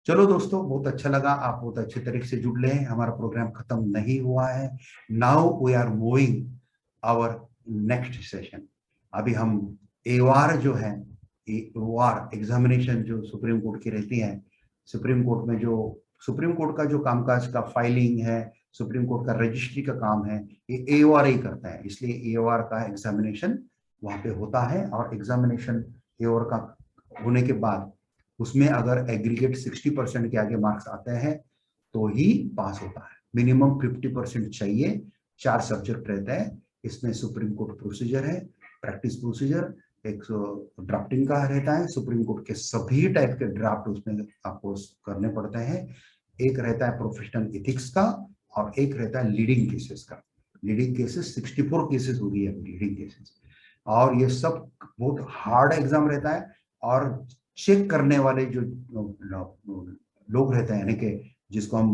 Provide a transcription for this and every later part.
चलो दोस्तों, बहुत अच्छा लगा, आप बहुत अच्छे तरीके से जुड़ ले हैं। हमारा प्रोग्राम खत्म नहीं हुआ है। Now we are moving our next session. अभी हम एवार जो है, एवार एग्जामिनेशन जो सुप्रीम कोर्ट की रहती है, सुप्रीम कोर्ट में जो सुप्रीम कोर्ट का जो कामकाज का फाइलिंग है, सुप्रीम कोर्ट का रजिस्ट्री का काम है, ये एवार ही करता है। इसलिए एवार का एग्जामिनेशन वहां पे होता है, और एग्जामिनेशन एवार का होने के बाद उसमें अगर एग्रीगेट 60% के आगे मार्क्स आते हैं तो ही पास होता है। मिनिमम 50% चाहिए। 4 सब्जेक्ट रहते हैं इसमें। सुप्रीम कोर्ट प्रोसीजर है, प्रैक्टिस प्रोसीजर, एक ड्राफ्टिंग का रहता है। सुप्रीम कोर्ट के सभी टाइप के ड्राफ्ट उसमें आपको करने पड़ते हैं। एक रहता है प्रोफेशनल एथिक्स का, और एक रहता है लीडिंग केसेस का। लीडिंग केसेस 64 केसेस हो गई है लीडिंग केसेस। और ये सब बहुत हार्ड एग्जाम रहता है। और चेक करने वाले जो लोग रहते हैं, यानी कि जिसको हम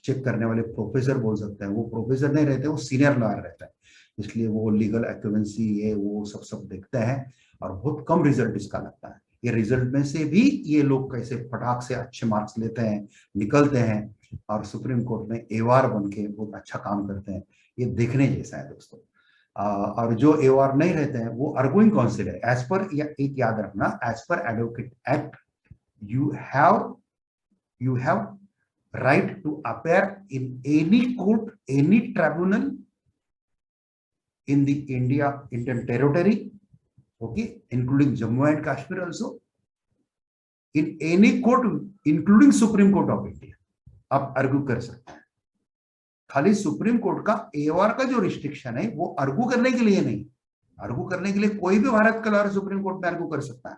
चेक करने वाले प्रोफेसर बोल सकते हैं, वो प्रोफेसर नहीं रहते, वो सीनियर लॉयर रहता है। इसलिए वो लीगल एक्यूरेंसी ये वो सब देखते हैं, और बहुत कम रिजल्ट इसका लगता है। ये रिजल्ट में से भी ये लोग कैसे फटाक से अच्छे मार्क्स लेते हैं, निकलते हैं, और सुप्रीम कोर्ट में एवार बन के बहुत अच्छा काम करते हैं, ये देखने जैसा है दोस्तों। और जो एवार नहीं रहते हैं वो अर्गुइंग काउंसिल है। एज पर, एक याद रखना, as per advocate act you have right to appear in any court, any tribunal in the Indian territory, okay, including Jammu and Kashmir also, in any court, including Supreme Court of India, आप अर्गू कर सकते हैं। खाली supreme court का एवार का जो restriction है वो अर्गू करने के लिए नहीं। अर्गू करने के लिए कोई भी भारत का लॉयर सुप्रीम कोर्ट में अर्गू कर सकता है,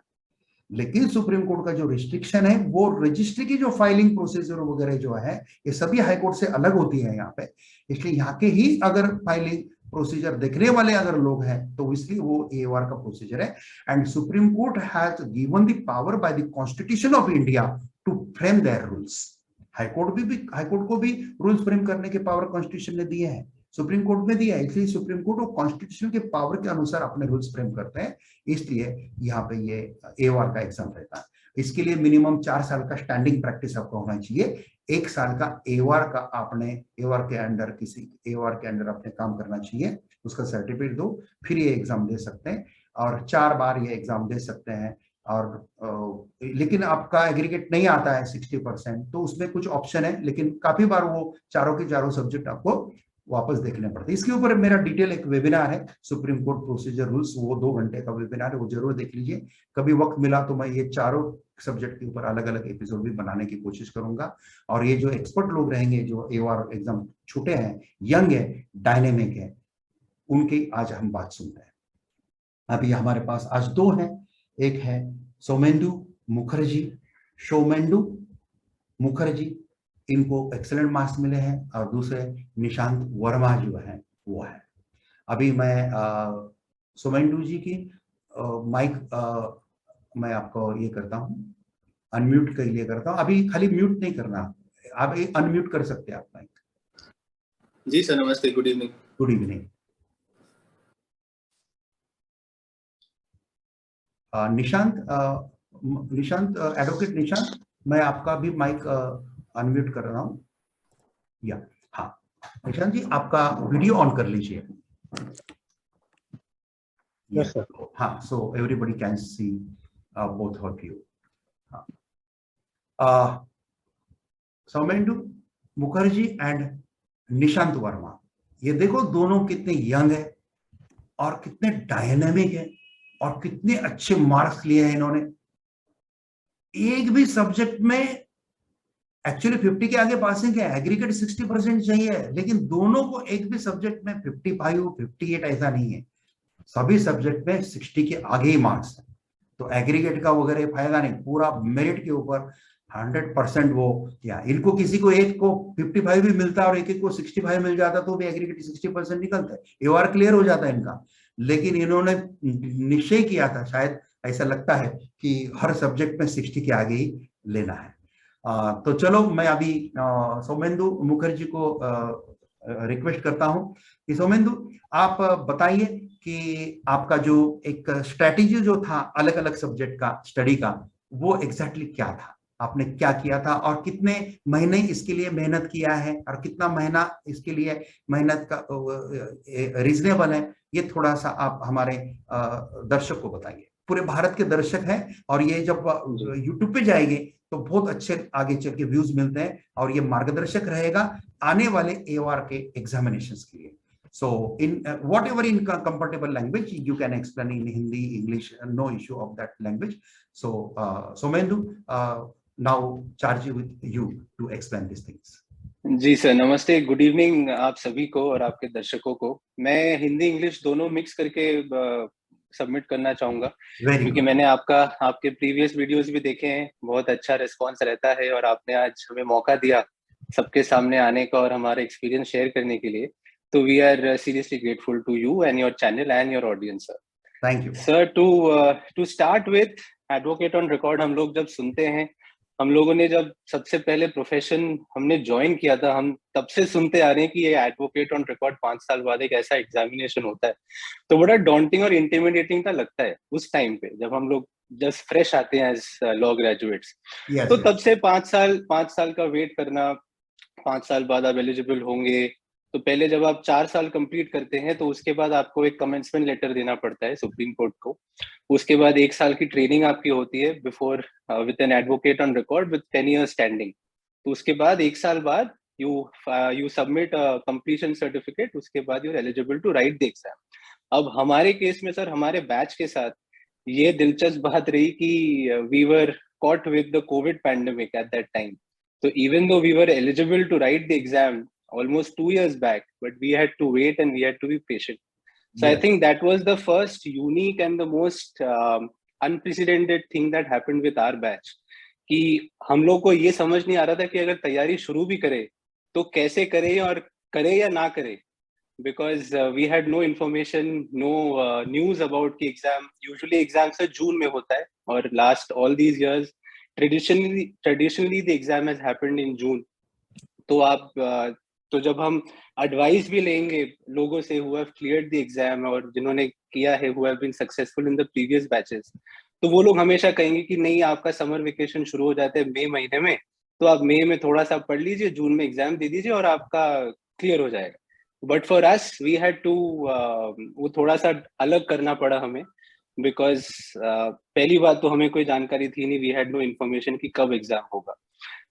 लेकिन सुप्रीम कोर्ट का जो रिस्ट्रिक्शन है वो रजिस्ट्री की जो फाइलिंग प्रोसीजर वगैरह जो है, ये सभी हाईकोर्ट से अलग होती है यहाँ पे। इसलिए यहाँ के ही अगर फाइलिंग प्रोसीजर देखने वाले अगर लोग हैं तो इसलिए वो एवार का प्रोसीजर है। And Supreme Court has given the power by the constitution of India to frame their rules. High court को भी रूल्स फ्रेम करने के पावर कॉन्स्टिट्यूशन ने दिए हैं, सुप्रीम कोर्ट में दिया है। इसलिए सुप्रीम कोर्ट और कॉन्स्टिट्यूशन के पावर के अनुसार अपने रूल्स फ्रेम करते हैं। इसलिए यहाँ पे ये एवार का एग्जाम रहता है। इसके लिए मिनिमम 4 साल का स्टैंडिंग प्रैक्टिस आपको होना चाहिए। 1 साल का एवार का आपने एवार के अंडर अपने काम करना चाहिए, उसका सर्टिफिकेट दो, फिर ये एग्जाम दे सकते हैं। और 4 बार ये एग्जाम दे सकते हैं। और लेकिन आपका एग्रीगेट नहीं आता है 60%, तो उसमें कुछ ऑप्शन है, लेकिन काफी बार वो चारों के चारों सब्जेक्ट आपको वापस देखने पड़ते हैं। इसके ऊपर मेरा डिटेल एक वेबिनार है, सुप्रीम कोर्ट प्रोसीजर रूल्स, वो 2 घंटे का वेबिनार है, वो जरूर देख लीजिए। कभी वक्त मिला तो मैं ये चारों सब्जेक्ट के ऊपर अलग अलग एपिसोड भी बनाने की कोशिश करूंगा। और ये जो एक्सपर्ट लोग रहेंगे, जो एवार एग्जाम छोटे हैं, यंग है, डायनेमिक है, उनकी आज हम बात सुनते हैं। अभी हमारे पास आज 2 हैं। एक है सोमेंदु मुखर्जी, इनको एक्सेलेंट मार्क्स मिले हैं। और दूसरे निशांत वर्मा जो है वो है। अभी मैं सोमेंदु जी की माइक मैं आपको ये करता हूँ, अनम्यूट के लिए करता हूँ। अभी खाली म्यूट नहीं करना, आप अनम्यूट कर सकते हैं आप माइक। जी सर, नमस्ते, good evening. Good evening. Nishant advocate Nishant, मैं आपका भी माइक अनम्यूट कर रहा हूं। हाँ निशांत जी, आपका वीडियो ऑन कर लीजिए। Yes sir. हाँ, so everybody can see both of you. Somendu Mukherjee and Nishant Verma, ये देखो दोनों कितने यंग है और कितने डायनेमिक है, और कितने अच्छे मार्क्स लिए हैं इन्होंने। एक भी सब्जेक्ट में एक्चुअली 50 के आगे पासिंग है, एग्रीगेट 60% चाहिए, लेकिन दोनों को एक भी सब्जेक्ट में 55, 58 ऐसा नहीं है। सभी सब्जेक्ट में 60 के आगे ही मार्क्स है। तो एग्रीगेट का वगैरह फायदा नहीं, पूरा मेरिट के ऊपर 100% वो, या इनको किसी को एक को 55 भी मिलता और एक को 65 मिल जाता तो भी एग्रीगेट 60% निकलता है, एवार क्लियर हो जाता है इनका। लेकिन इन्होंने निश्चय किया था, शायद ऐसा लगता है कि हर सब्जेक्ट में 60 के आगे ही लेना है। तो चलो मैं अभी सोमेंदु मुखर्जी को रिक्वेस्ट करता हूं कि सोमेंदु आप बताइए कि आपका जो एक स्ट्रेटेजी जो था अलग अलग सब्जेक्ट का स्टडी का, वो एग्जैक्टली क्या था, आपने क्या किया था और कितने महीने इसके लिए मेहनत किया है और कितना महीना इसके लिए मेहनत का रीजनेबल है, ये थोड़ा सा आप हमारे दर्शक को बताइए। पूरे भारत के दर्शक हैं और ये जब यूट्यूब पे जाएंगे तो बहुत अच्छे आगे चल के व्यूज मिलते हैं और ये मार्गदर्शक रहेगा आने वाले AOR के एग्जामिनेशंस के लिए। So in whatever in comfortable language you can explain in Hindi, English, no issue of that language. So Somendu, now charge with you to explain these things. जी सर, नमस्ते, गुड इवनिंग आप सभी को और आपके दर्शकों को। मैं हिंदी इंग्लिश दोनों मिक्स करके सबमिट करना चाहूंगा, क्योंकि मैंने आपके प्रीवियस वीडियोस भी देखे हैं, बहुत अच्छा रिस्पांस रहता है और आपने आज हमें मौका दिया सबके सामने आने का और हमारा एक्सपीरियंस शेयर करने के लिए। तो we are seriously grateful to you and your channel and your audience sir. Thank you sir. To start with advocate on record, हम लोग जब सुनते हैं, हम लोगों ने जब सबसे पहले प्रोफेशन हमने ज्वाइन किया था, हम तब से सुनते आ रहे हैं कि ये एडवोकेट ऑन रिकॉर्ड 5 साल बाद एक ऐसा एग्जामिनेशन होता है। तो बड़ा डॉन्टिंग और इंटिमिडेटिंग का लगता है उस टाइम पे, जब हम लोग जस्ट फ्रेश आते हैं एज लॉ ग्रेजुएट्स। तो तब से 5 साल का वेट करना, 5 साल बाद आप एलिजिबल होंगे। तो पहले जब आप 4 साल कंप्लीट करते हैं तो उसके बाद आपको एक कमेंसमेंट लेटर देना पड़ता है सुप्रीम कोर्ट को। उसके बाद 1 साल की ट्रेनिंग आपकी होती है before with N advocate on record with 10 years standing. तो उसके बाद 1 साल बाद यू सबमिट कंप्लीशन सर्टिफिकेट, उसके बाद you are eligible to write the exam. अब हमारे केस में सर, हमारे बैच के साथ ये दिलचस्प बात रही कि we were caught with the COVID pandemic at that time. So even though we were eligible to write the exam almost 2 years back, but we had to wait and we had to be patient. So I think that was the first unique and the most unprecedented thing that happened with our batch. कि हम लोग को ये समझ नहीं आ रहा था कि अगर तैयारी शुरू भी करें तो कैसे करें और करें या ना करें, because we had no information, no news about the exam. Usually exam से जून में होता है और last all these years traditionally the exam has happened in June. तो जब हम एडवाइस भी लेंगे लोगों से who have cleared the exam और जिन्होंने किया है, who have been successful in the previous batches, तो वो लोग हमेशा कहेंगे कि नहीं, आपका समर वेकेशन शुरू हो जाता है मई महीने में, तो आप मई में थोड़ा सा पढ़ लीजिए, जून में एग्जाम दे दीजिए और आपका क्लियर हो जाएगा। But for us we had to वो थोड़ा सा अलग करना पड़ा हमें, बिकॉज पहली बात तो हमें कोई जानकारी थी नहीं, वी हैड नो इन्फॉर्मेशन कि कब एग्जाम होगा।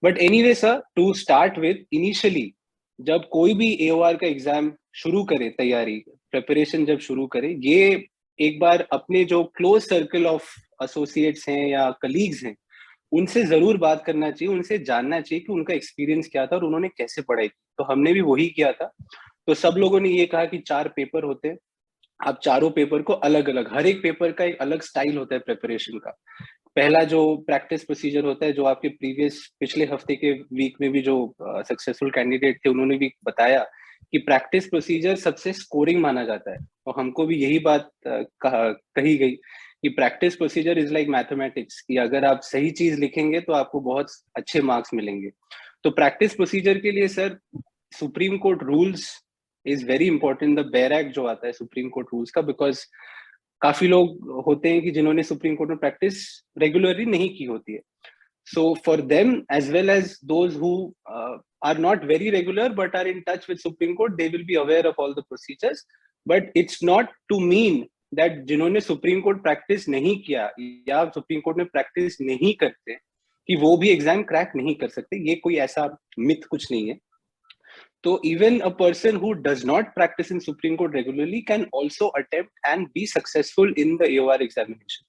But anyway sir, to start with, initially जब कोई भी AOR का एग्जाम शुरू करे, तैयारी प्रिपरेशन जब शुरू करे, ये एक बार अपने जो क्लोज सर्कल ऑफ एसोसिएट्स हैं या कलीग्स हैं उनसे जरूर बात करना चाहिए, उनसे जानना चाहिए कि उनका एक्सपीरियंस क्या था और उन्होंने कैसे पढ़ाई की। तो हमने भी वही किया था। तो सब लोगों ने ये कहा कि 4 पेपर होते हैं, आप चारों पेपर को अलग अलग, हर एक पेपर का एक अलग स्टाइल होता है प्रिपरेशन का। पहला जो प्रैक्टिस प्रोसीजर होता है, जो आपके पिछले हफ्ते के वीक में भी जो सक्सेसफुल कैंडिडेट थे उन्होंने भी बताया कि प्रैक्टिस प्रोसीजर सबसे स्कोरिंग माना जाता है, और हमको भी यही बात कही गई कि practice procedure is like mathematics, कि अगर आप सही चीज लिखेंगे तो आपको बहुत अच्छे मार्क्स मिलेंगे। तो प्रैक्टिस प्रोसीजर के लिए sir supreme Court rules is very important, the bare act जो आता है सुप्रीम कोर्ट रूल्स का, बिकॉज काफी लोग होते हैं कि जिन्होंने सुप्रीम कोर्ट में प्रैक्टिस रेगुलरली नहीं की होती है। So for them as well as those who are not very regular but are in touch with Supreme Court, they will be aware of all the procedures. But it's not to mean that जिन्होंने supreme court practice नहीं किया या supreme court में practice नहीं करते कि वो भी एग्जाम क्रैक नहीं कर सकते, ये कोई ऐसा मिथ कुछ नहीं है। तो even a person who does not practice in Supreme Court regularly can also attempt and be successful in the AOR examination.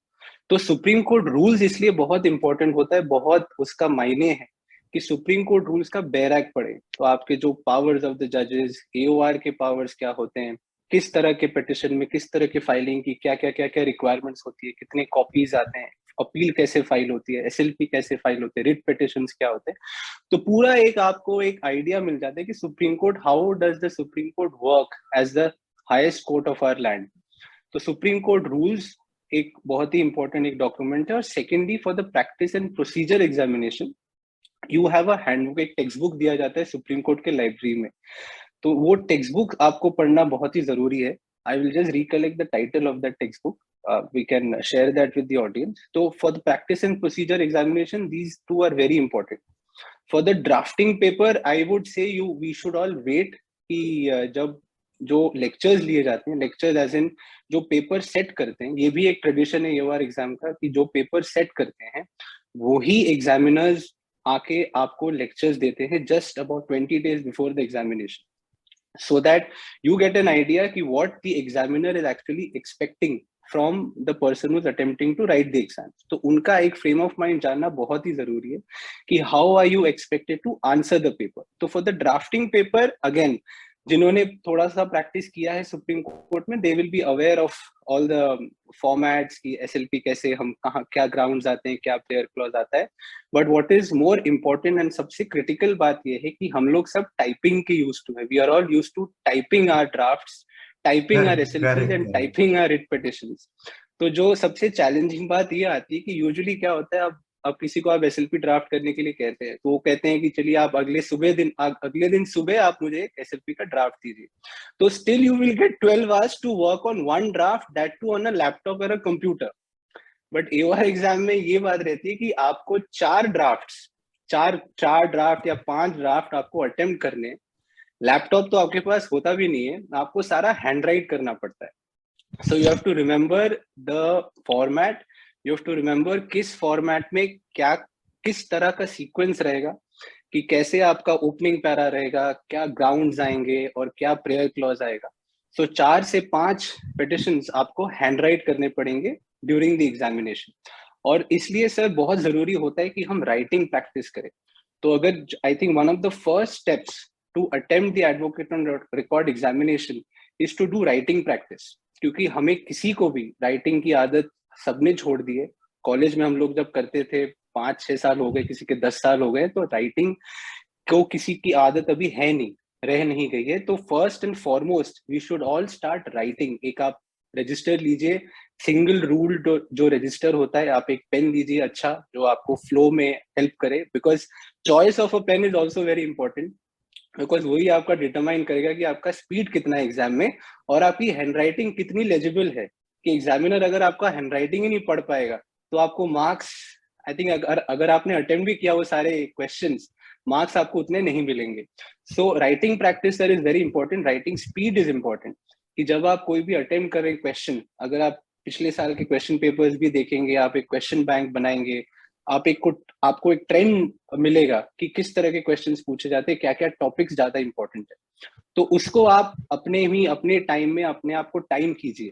तो सुप्रीम कोर्ट रूल्स इसलिए बहुत इंपॉर्टेंट होता है, बहुत उसका मायने है कि सुप्रीम कोर्ट रूल्स का बेयर एक्ट पड़े। तो आपके जो पावर्स ऑफ द जजेस, AOR के पावर्स क्या होते हैं, किस तरह के पिटिशन में किस तरह की फाइलिंग की क्या क्या क्या क्या रिक्वायरमेंट्स होती है, कितने कॉपीज आते हैं, अपील कैसे फाइल होती है, SLP कैसे फाइल होते हैं, रिट पिटिशंस क्या होते हैं। तो पूरा एक आपको एक आइडिया मिल जाता है कि Supreme Court, how does the Supreme Court work as the highest court of our land. तो सुप्रीम कोर्ट रूल्स एक बहुत ही इंपॉर्टेंट एक डॉक्यूमेंट है। और secondly for the practice and procedure examination you have a handbook, एक text book दिया जाता है सुप्रीम कोर्ट के लाइब्रेरी में। तो वो टेक्स्ट बुक आपको पढ़ना बहुत ही जरूरी है। I will just recollect the title of the text book. we can share that with the audience. So for the practice and procedure examination, these two are very important. For the drafting paper, I would say we should all wait कि जब जो lectures लिए जाते हैं, lectures as in जो paper set करते हैं, ये भी एक ट्रेडिशन है ये एग्जाम का कि जो पेपर सेट करते हैं वो ही एग्जामिनर्स आके आपको लेक्चर्स देते हैं just about 20 days before the examination, so that you get an idea ki what the examiner is actually expecting from the person who's attempting to write the exam. तो उनका एक frame of mind जानना बहुत ही जरूरी है कि how are you expected to answer the paper. तो for the drafting paper, again, जिन्होंने थोड़ा सा प्रैक्टिस किया है सुप्रीम कोर्ट में, they will be aware of all the formats की एसएलपी कैसे, हम कहाँ क्या ग्राउंड्स आते हैं, क्या प्लेयर क्लॉज आता है. But what is more important and सबसे क्रिटिकल बात ये है कि हम लोग सब टाइपिंग के यूज टू है. We are all use to typing our drafts, typing our SLPs and typing our writ petitions. तो जो सबसे चैलेंजिंग बात ये आती है कि यूजुअली क्या होता है, अब किसी को आप एसएलपी ड्राफ्ट करने के लिए कहते हैं तो वो कहते हैं कि चलिए आप अगले दिन सुबह आप मुझे एसएलपी का ड्राफ्ट दीजिए. तो still you will get 12 hours to work on one draft, that too on a laptop और a computer. But AOR exam में ये बात रहती है कि आपको चार ड्राफ्ट या 5 ड्राफ्ट आपको अटेम्प्ट करने. लैपटॉप तो आपके पास होता भी नहीं है, आपको सारा हैंड राइट करना पड़ता है. So you have to remember the format, you have to remember किस फॉर्मेट में क्या किस तरह का सीक्वेंस रहेगा, कि कैसे आपका ओपनिंग पैरा रहेगा, क्या ग्राउंड्स आएंगे और क्या प्रेयर क्लॉज आएगा. सो 4 से 5 पिटिशंस आपको हैंड राइट करने पड़ेंगे ड्यूरिंग द एग्जामिनेशन. और इसलिए सर बहुत जरूरी होता है कि हम राइटिंग प्रैक्टिस करें. तो अगर I think one of the first steps to attempt the advocate on record examination is to do writing practice. क्योंकि हमें किसी को भी राइटिंग की आदत सबने छोड़ दी है. कॉलेज में हम लोग जब करते थे 5-6 साल हो गए, किसी के 10 साल हो गए, तो राइटिंग को किसी की आदत अभी है नहीं, रह नहीं गई है. तो first and foremost we should all start writing. एक आप रजिस्टर लीजिए, सिंगल रूल जो रजिस्टर होता है, आप एक पेन लीजिए अच्छा, जो आपको फ्लो में हेल्प करे. Because choice of a pen is also very important, because वही आपका डिटरमाइन करेगा कि आपका स्पीड कितना है एग्जाम में और आपकी हैंडराइटिंग कितनी लेजिबल है. कि एग्जामिनर अगर आपका हैंडराइटिंग ही नहीं पढ़ पाएगा तो आपको मार्क्स, आई थिंक अगर आपने अटेम्प्ट भी किया वो सारे क्वेश्चंस, मार्क्स आपको उतने नहीं मिलेंगे. So writing practice sir is very important. Writing speed is important. कि जब आप कोई भी अटेम्प्ट करें क्वेश्चन, अगर आप पिछले साल के क्वेश्चन पेपर्स भी देखेंगे, आप एक क्वेश्चन बैंक बनाएंगे, आपको एक ट्रेंड मिलेगा कि किस तरह के क्वेश्चंस पूछे जाते हैं, क्या क्या टॉपिक्स ज्यादा इंपॉर्टेंट है. तो उसको आप अपने टाइम में अपने आप को टाइम कीजिए.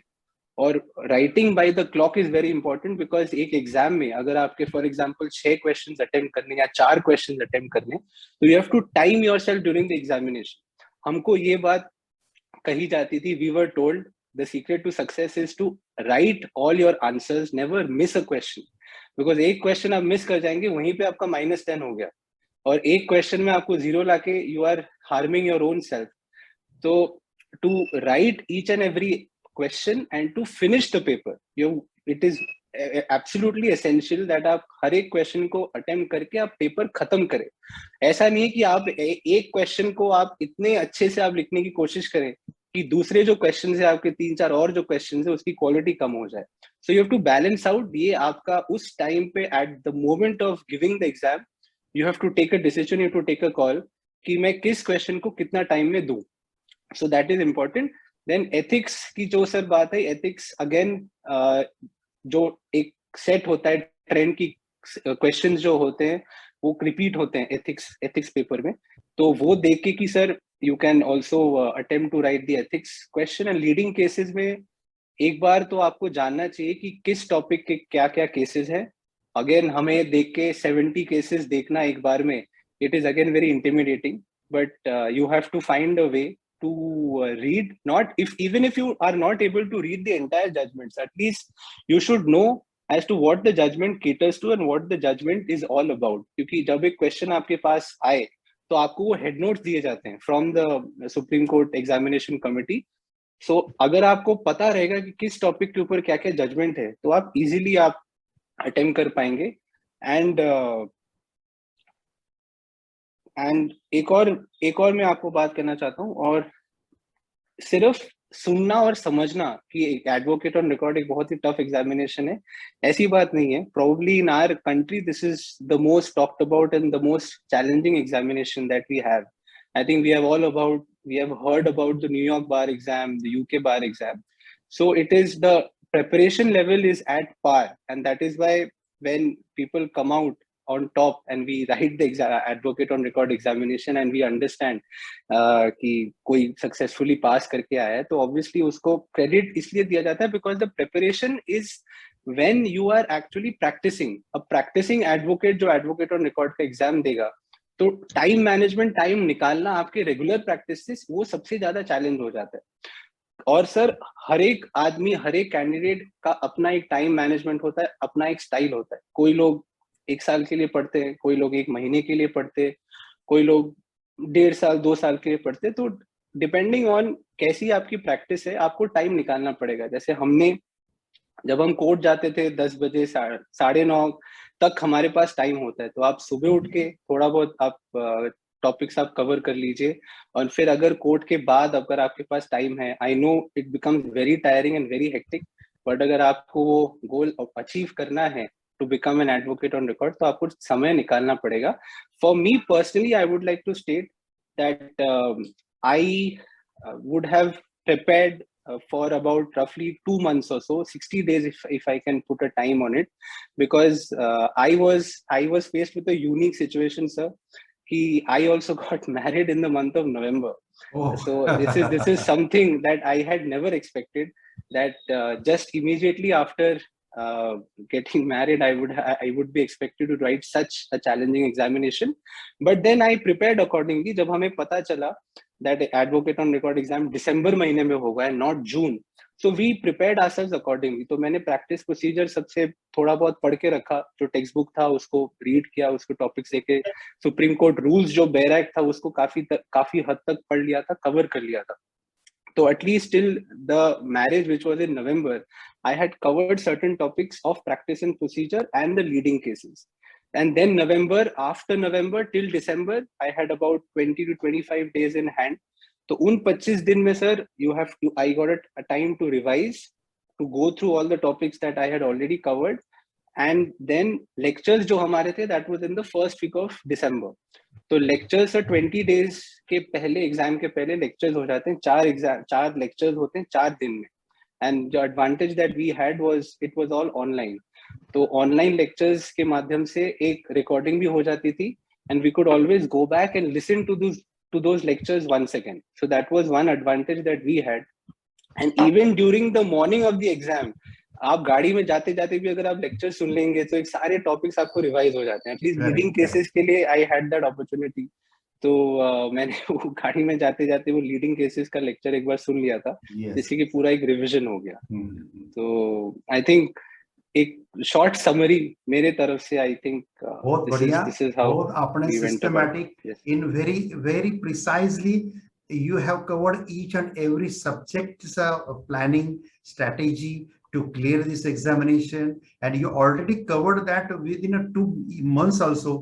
और writing by the clock is very important, because एक एग्जाम में अगर आपके फॉर एग्जांपल 6 क्वेश्चंस अटेम्प्ट करने या 4 क्वेश्चंस अटेम्प्ट करने, तो you have to time yourself during the examination. हमको ये बात कही जाती थी, we were told the secret to success is to write all your answers, never miss a question. Because एक क्वेश्चन आप मिस कर जाएंगे, वहीं पे आपका -10 हो गया, और एक क्वेश्चन में आपको 0 लाके you are harming your own self. तो to write each and every question and to finish the paper, it is absolutely essential that आप हर एक क्वेश्चन को अटेम्प्ट करके आप पेपर खत्म करें. ऐसा नहीं है कि आप एक क्वेश्चन को आप इतने अच्छे से आप लिखने की कोशिश करें कि दूसरे जो क्वेश्चन है आपके 3-4 और जो क्वेश्चन है उसकी क्वालिटी कम हो जाए. So you have to balance out. ये आपका उस टाइम पे at the moment of giving the exam you have to take a decision, you to take a call कि मैं किस क्वेश्चन को कितना टाइम में दूं. So that is important. Then ethics की जो सर बात है, एथिक्स अगेन जो एक सेट होता है ट्रेंड की क्वेश्चंस जो होते हैं वो रिपीट होते हैं एथिक्स पेपर में. तो वो देख के कि sir you can also attempt to write the ethics question. And leading cases में एक बार तो आपको जानना चाहिए कि किस टॉपिक के क्या क्या केसेस है. अगेन हमें देख के 70 केसेस देखना एक बार में, it is again very intimidating. But you have to find a way to read, not even if you are not able to read the entire judgments, at least you should know as to what the judgment caters to and what the judgment is all about. क्योंकि जब एक question आपके पास आए तो आपको वो head notes दिए जाते हैं from the Supreme Court examination committee. So अगर आपको पता रहेगा कि किस टॉपिक के ऊपर क्या क्या जजमेंट है तो आप इजीली आप अटेम्प्ट कर पाएंगे. एंड एक और मैं आपको बात करना चाहता हूँ, और सिर्फ सुनना और समझना कि एडवोकेट ऑन रिकॉर्ड एक बहुत ही टफ एग्जामिनेशन है, ऐसी बात नहीं है. Probably in our country this is the most talked about and the most challenging examination that we have. I think we have heard about the New York bar exam, the UK bar exam. So it is the preparation level is at par, and that is why when people come out on top and we write the advocate on record examination and we understand कि कोई successfully pass करके आया है, तो obviously उसको credit इसलिए दिया जाता है because the preparation is when you are actually practicing. अब practicing advocate जो advocate on record का exam देगा, तो टाइम मैनेजमेंट, टाइम निकालना आपके रेगुलर प्रैक्टिस से वो सबसे ज्यादा चैलेंज हो जाता है. और सर हर एक आदमी, हर एक कैंडिडेट का अपना एक टाइम मैनेजमेंट होता है, अपना एक स्टाइल होता है. कोई लोग 1 साल के लिए पढ़ते हैं, कोई लोग 1 महीने के लिए पढ़ते हैं, कोई लोग 1.5 साल 2 साल के लिए पढ़ते हैं. तो डिपेंडिंग ऑन कैसी आपकी प्रैक्टिस है, आपको टाइम निकालना पड़ेगा. जैसे हमने, जब हम कोर्ट जाते थे 10 बजे 9:30 तक हमारे पास टाइम होता है, तो आप सुबह उठ के थोड़ा बहुत आप टॉपिक्स आप कवर कर लीजिए. और फिर अगर कोर्ट के बाद अगर आपके पास टाइम है, I know it becomes very tiring and very hectic, but अगर आपको वो गोल अचीव करना है to become an advocate on record, तो आपको समय निकालना पड़ेगा. For me personally I would like to state that I would have prepared for about roughly 2 months or so, 60 days if I can put a time on it, because I was faced with a unique situation, sir. I also got married in the month of November. Oh. So this is something that I had never expected, that just immediately after getting married I would be expected to write such a challenging examination. But then I prepared accordingly. जब हमें पता चला that advocate on record exam December महीने में होगा and not June, so we prepared ourselves accordingly. तो मैंने practice procedure सबसे थोड़ा बहुत पढ़ के रखा, जो टेक्स्ट बुक था उसको रीड किया, उसको टॉपिक्स देखे, सुप्रीम कोर्ट रूल्स जो बैरक था उसको काफी हद तक पढ़ लिया था, कवर कर लिया था. So at least till the marriage, which was in November, I had covered certain topics of practice and procedure and the leading cases. And then after November till December, I had about 20 to 25 days in hand. So उन 25 दिन में sir, I got a time to revise, to go through all the topics that I had already covered. And then lectures जो हमारे थे, that was in the first week of December. तो lectures 20 days के पहले, exam के पहले lectures हो जाते हैं. 4 लेक्चर्स होते हैं 4 दिन में. एंड जो advantage that we had was it was all online. तो ऑनलाइन लेक्चर्स के माध्यम से एक रिकॉर्डिंग भी हो जाती थी, and we could always go back and listen to those lectures once again. So that was one advantage that we had. And even during the morning of the exam, आप गाड़ी में जाते जाते भी अगर आप लेक्चर सुन लेंगे तो एक सारे टॉपिक्स आपको रिवाइज हो जाते हैं. एटलीस्ट लीडिंग केसेस के लिए आई हैड दैट अपॉर्चुनिटी. तो मैंने वो गाड़ी में जाते जाते वो लीडिंग केसेस का लेक्चर एक बार सुन लिया था, जिससे कि पूरा एक रिवीजन हो गया. तो आई थिंक एक शॉर्ट समरी मेरे तरफ से, आई थिंक बहुत बढ़िया, बहुत आपने systematic in very precisely you have covered each and every subject's planning strategy to clear this examination, and you already covered that within 2 months also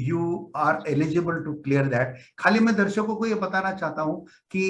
you are eligible to clear that. खाली मैं दर्शकों को ये बताना चाहता हूँ कि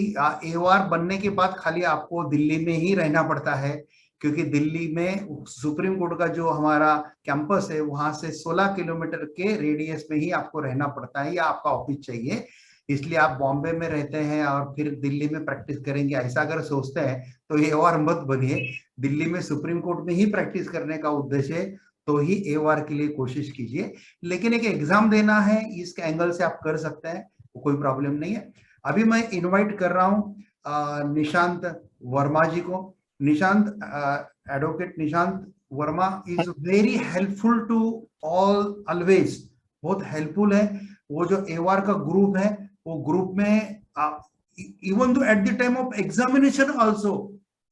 AOR बनने के बाद खाली आपको दिल्ली में ही रहना पड़ता है, क्योंकि दिल्ली में सुप्रीम कोर्ट का जो हमारा कैंपस है वहां से 16 किलोमीटर के रेडियस में ही आपको रहना पड़ता है, या आपका ऑफिस चाहिए. इसलिए आप बॉम्बे में रहते हैं और फिर दिल्ली में प्रैक्टिस करेंगे, ऐसा अगर सोचते हैं तो ये AOR मत बनिए. दिल्ली में सुप्रीम कोर्ट में ही प्रैक्टिस करने का उद्देश्य है, तो ही AOR के लिए कोशिश कीजिए. लेकिन एक एग्जाम देना है, इस एंगल से आप कर सकते हैं, कोई प्रॉब्लम नहीं है. अभी मैं इनवाइट कर रहा हूँ निशांत वर्मा जी को. Nishant, advocate Nishant Verma is very helpful to all, always बहुत हेल्पफुल है. वो जो AOR का ग्रुप है, वो ग्रुप में even though at the time of examination also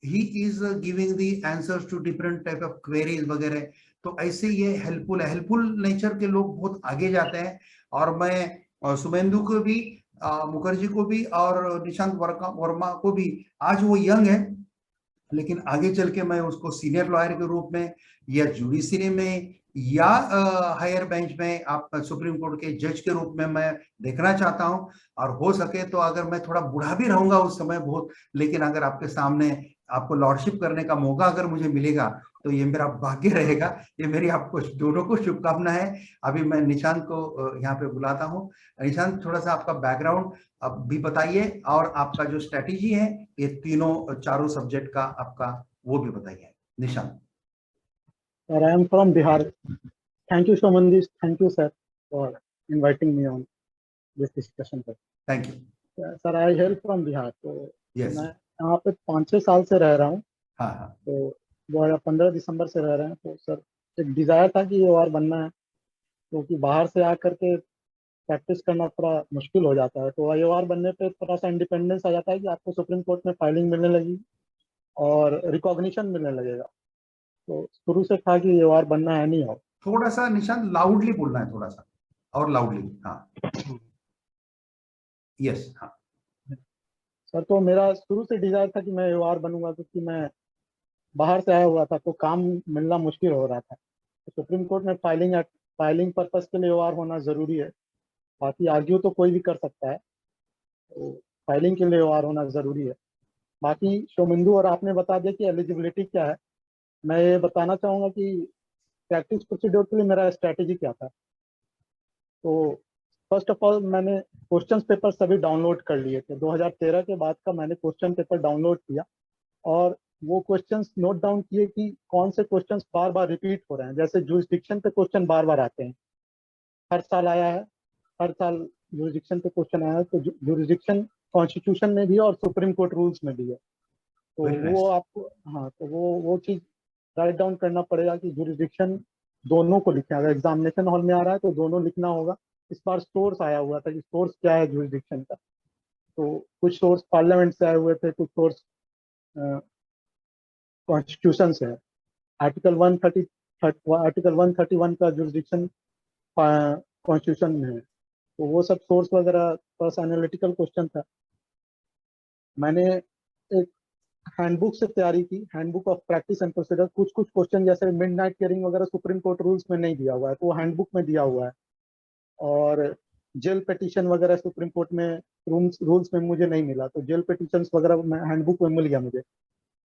he is giving the answers to different type of queries वगैरह. तो ऐसे ये हेल्पफुल नेचर के लोग बहुत आगे जाते हैं. और मैं सुमेंदु को भी, मुखर्जी को भी और निशांत वर्मा को भी, आज वो यंग है लेकिन आगे चल के मैं उसको सीनियर लॉयर के रूप में या जुडिशरी में या हायर बेंच में आप सुप्रीम कोर्ट के जज के रूप में मैं देखना चाहता हूं। और हो सके तो अगर मैं थोड़ा बूढ़ा भी रहूंगा उस समय बहुत, लेकिन अगर आपके सामने आपको लॉर्डशिप करने का मौका अगर मुझे मिलेगा तो ये मेरा भाग्य रहेगा। ये मेरी आपको दोनों को शुभकामना है। अभी मैं निशांत को यहाँ पे बुलाता हूँ। निशांत, थोड़ा सा आपका बैकग्राउंड अब भी बताइए, और आपका जो स्ट्रेटेजी है ये तीनों चारों सब्जेक्ट का आपका, वो भी बताइए Nishant. Sir, I am from Bihar. Thank you, Shomanji. Thank you, sir, for inviting me on this discussion. Sir, thank you. sir, I hail from Bihar. तो यस। मैं यहाँ पे 5-6 साल से रह रहा हूँ। हाँ हाँ। तो 2015 दिसंबर से रह रहे हैं। तो सर एक डिजायर था कि AOR बनना है, क्योंकि बाहर से आकर के प्रैक्टिस करना थोड़ा मुश्किल हो जाता है। तो AOR बनने पे थोड़ा सा इंडिपेंडेंस आ जाता है कि आपको सुप्रीम कोर्ट में फाइलिंग मिलने लगी और रिकॉग्निशन मिलने लगेगा। तो शुरू से था कि AOR बनना है, नहीं हो। थोड़ा सा निशांत लाउडली बोलना है, थोड़ा सा और लाउडली। हाँ यस। हाँ सर, तो मेरा शुरू से डिजायर था कि मैं AOR बनूंगा, क्योंकि मैं बाहर से आया हुआ था तो काम मिलना मुश्किल हो रहा था। तो सुप्रीम कोर्ट में फाइलिंग पर्पस के लिए AOR होना जरूरी है। बाकी आर्ग्यू तो कोई भी कर सकता है, तो फाइलिंग के लिए AOR होना जरूरी है। बाकी शोमिंदु और आपने बता दिया कि एलिजिबिलिटी क्या है। मैं ये बताना चाहूंगा कि प्रैक्टिस प्रोसीड्योर के लिए मेरा स्ट्रैटेजी क्या था। तो फर्स्ट ऑफ ऑल मैंने क्वेश्चन पेपर सभी डाउनलोड कर लिए थे। 2013 के बाद का मैंने क्वेश्चन पेपर डाउनलोड किया और वो क्वेश्चंस नोट डाउन किए कि कौन से क्वेश्चंस बार बार रिपीट हो रहे हैं। जैसे जुरिस्डिक्शन पे क्वेश्चन बार बार आते हैं, हर साल आया है, हर साल जुरिस्डिक्शन पे क्वेश्चन आया है। तो जुरिस्डिक्शन कॉन्स्टिट्यूशन में भी है और सुप्रीम कोर्ट रूल्स में भी है। तो वेरी वो नाइस। आपको, हाँ, तो वो चीज राइट डाउन करना पड़ेगा कि जुरिस्डिक्शन दोनों को लिखना। अगर एग्जामिनेशन हॉल में आ रहा है तो दोनों लिखना होगा। इस बार सोर्स आया हुआ था कि सोर्स क्या है जुरिस्डिक्शन का। तो कुछ सोर्स पार्लियामेंट से आए हुए थे, कुछ सोर्स कॉन्स्टिट्यूशन से है। आर्टिकल 131 का जुरिस्डिक्शन कॉन्स्टिट्यूशन में है। तो वो सब सोर्स वगैरह थोड़ा सा एनालिटिकल क्वेश्चन था। मैंने एक हैंडबुक से तैयारी की, handbook of practice and procedure. कुछ कुछ क्वेश्चन जैसे मिडनाइट हियरिंग वगैरह सुप्रीम कोर्ट रूल्स में नहीं दिया हुआ है, तो वो हैंडबुक में दिया हुआ है। और जेल पिटीशन वगैरह सुप्रीम कोर्ट में रूल्स में मुझे नहीं मिला, तो जेल पिटीशन वगैरह हैंडबुक में मिल गया मुझे।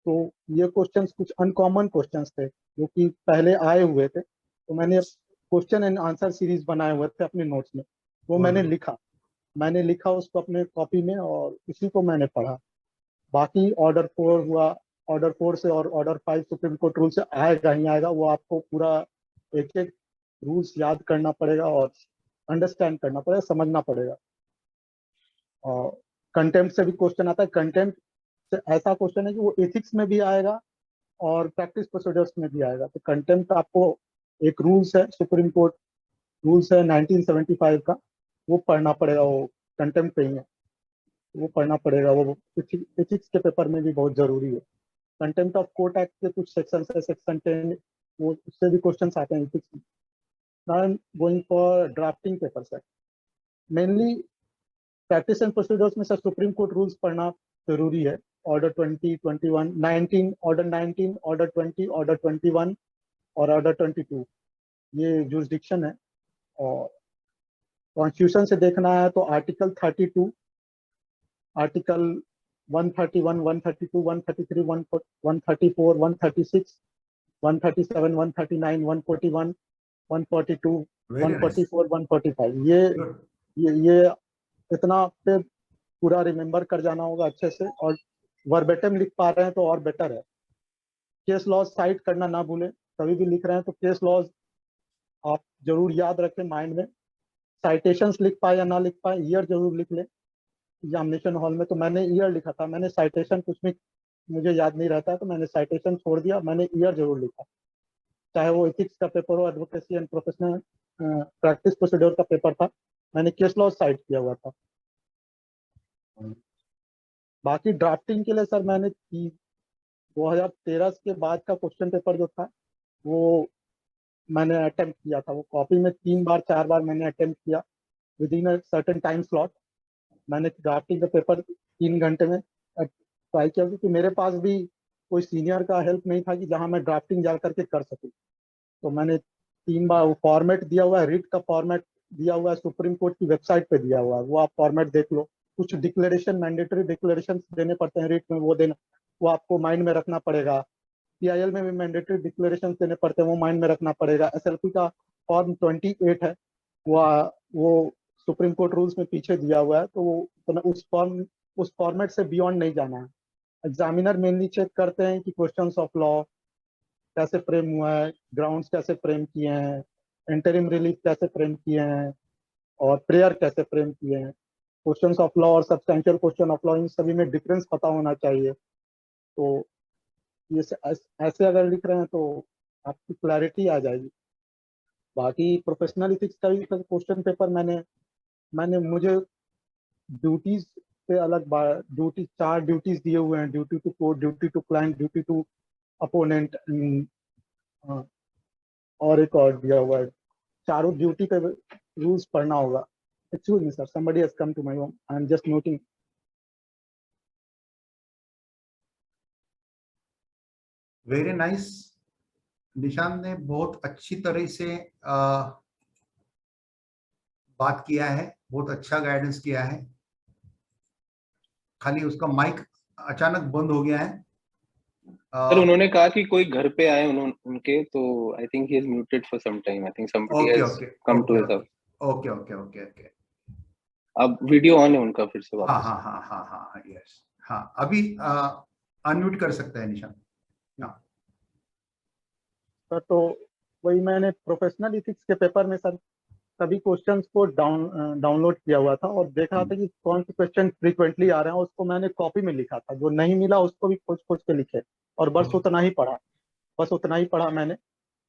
तो ये क्वेश्चंस कुछ अनकॉमन क्वेश्चंस थे जो कि पहले आए हुए थे। तो मैंने क्वेश्चन एंड आंसर सीरीज बनाए हुए थे अपने नोट्स में, वो मैंने लिखा उसको अपने कॉपी में और उसी को मैंने पढ़ा। बाकी ऑर्डर 4 हुआ, ऑर्डर 4 से और ऑर्डर 5 सुप्रीम कोर्ट रूल से आएगा ही आएगा। वो आपको पूरा एक एक रूल्स याद करना पड़ेगा और अंडरस्टैंड करना पड़ेगा, समझना पड़ेगा। और कंटेम्प्ट से भी क्वेश्चन आता है। कंटेम्प्ट से ऐसा क्वेश्चन है कि वो एथिक्स में भी आएगा और प्रैक्टिस प्रोसीजर्स में भी आएगा। तो कंटेम्प्ट आपको एक रूल्स है, सुप्रीम कोर्ट रूल्स है 1975 का, वो पढ़ना पड़ेगा। वो कंटेम्प्ट पे ही है, वो पढ़ना पड़ेगा। वो एथिक्स के पेपर में भी बहुत जरूरी है। कंटेम्प्ट ऑफ कोर्ट एक्ट के कुछ सेक्शन है, सेक्शन 10, वो उससे भी क्वेश्चन आते हैं एथिक्स में। Now I am going for drafting paper sir. Mainly practice and procedures में सर सुप्रीम कोर्ट रूल्स पढ़ना जरूरी है। ऑर्डर 20, 21, 19, ऑर्डर 19, ऑर्डर 20, ऑर्डर 21 और ऑर्डर 22, ये जुरिस्डिक्शन है। और कॉन्स्टिट्यूशन से देखना है तो आर्टिकल 32, आर्टिकल 131, 132, 133, 134, 136, 137, 139, 141, 142, वेरी नाइस। 144, 145, ये इतना पे पूरा रिमेम्बर कर जाना होगा अच्छे से। और वर्बेटम लिख पा रहे हैं तो और बेटर है। केस लॉज साइट करना ना भूलें, कभी भी लिख रहे हैं तो केस लॉज आप जरूर याद रखें माइंड में। साइटेशंस लिख पाए या ना लिख पाए, ईयर जरूर लिख लें एग्जामिनेशन हॉल में। तो मैंने ईयर लिखा था, मैंने साइटेशन कुछ भी मुझे याद नहीं रहता तो मैंने साइटेशन छोड़ दिया, मैंने ईयर जरूर लिखा। चाहे वो एथिक्स का पेपर हो, advocacy and professional practice procedure का पेपर था, मैंने केस लॉज साइट किया हुआ था। बाकी ड्राफ्टिंग के लिए सर मैंने 2013 के बाद का क्वेश्चन पेपर जो था वो मैंने अटेम्प्ट किया था। वो कॉपी में 3 बार 4 बार मैंने अटेम्प्ट किया with in a certain time slot. मैंने ड्राफ्टिंग का पेपर 3 घंटे में ट्राई किया, क्योंकि मेरे पास भी कोई सीनियर का हेल्प नहीं था कि जहाँ मैं ड्राफ्टिंग जा करके कर सकूँ। तो मैंने 3 बार वो फॉर्मेट दिया हुआ है, रिट का फॉर्मेट दिया हुआ है, सुप्रीम कोर्ट की वेबसाइट पे दिया हुआ है, वो आप फॉर्मेट देख लो। कुछ डिक्लेरेशन, मैंडेटरी डिक्लेरेशन देने पड़ते हैं रिट में, वो देना, वो आपको माइंड में रखना पड़ेगा। पीआईएल में भी मैंडेटरी डिक्लेरेशन देने पड़ते हैं, वो माइंड में रखना पड़ेगा। एसएलपी का फॉर्म 28 है, वो सुप्रीम कोर्ट रूल्स में पीछे दिया हुआ है, तो वो तो उस फॉर्मेट से बियॉन्ड नहीं जाना है। एग्जामिनर मेनली चेक करते हैं कि क्वेश्चंस ऑफ लॉ कैसे फ्रेम हुआ है, ग्राउंड्स कैसे फ्रेम किए हैं, इंटरिम रिलीफ कैसे फ्रेम किए हैं, और प्रेयर कैसे फ्रेम किए हैं। क्वेश्चंस ऑफ लॉ और सब्सटेंशियल क्वेश्चन ऑफ लॉ, इन सभी में डिफरेंस पता होना चाहिए। तो ये ऐसे अगर लिख रहे हैं तो आपकी क्लैरिटी आ जाएगी। बाकी प्रोफेशनल इथिक्स का भी क्वेश्चन पेपर मैंने मुझे ड्यूटीज पे अलग ड्यूटी, 4 ड्यूटीज दिए हुए हैं, duty to court, duty to client, duty to opponent, और एक और दिया हुआ है। चारों ड्यूटी पे रूल्स पढ़ना होगा। Excuse me sir, somebody has come to my home, I am just noting. Very nice. Nishant ने बहुत अच्छी तरह से बात किया है, बहुत अच्छा गाइडेंस किया है। खाली उसका माइक अचानक बंद हो गया है। सर उन्होंने कहा कि कोई घर पे आए उनके, तो I think he is muted for some time. I think somebody okay has okay come to okay his house. Okay okay okay okay. अब वीडियो ऑन है उनका फिर से हाँ वापस। हाँ हाँ हाँ हाँ हाँ, यस हाँ, अभी अनम्यूट कर सकता है निशांत। हाँ सर तो वही मैंने प्रोफेशनल इथिक्स के पेपर में सर सभी क्वेश्चंस को डाउनलोड किया हुआ था, और देखा था कि कौन से क्वेश्चन फ्रीक्वेंटली आ रहे हैं, उसको मैंने कॉपी में लिखा था। जो नहीं मिला उसको भी खोज खोज के लिखे, और बस उतना ही पढ़ा मैंने।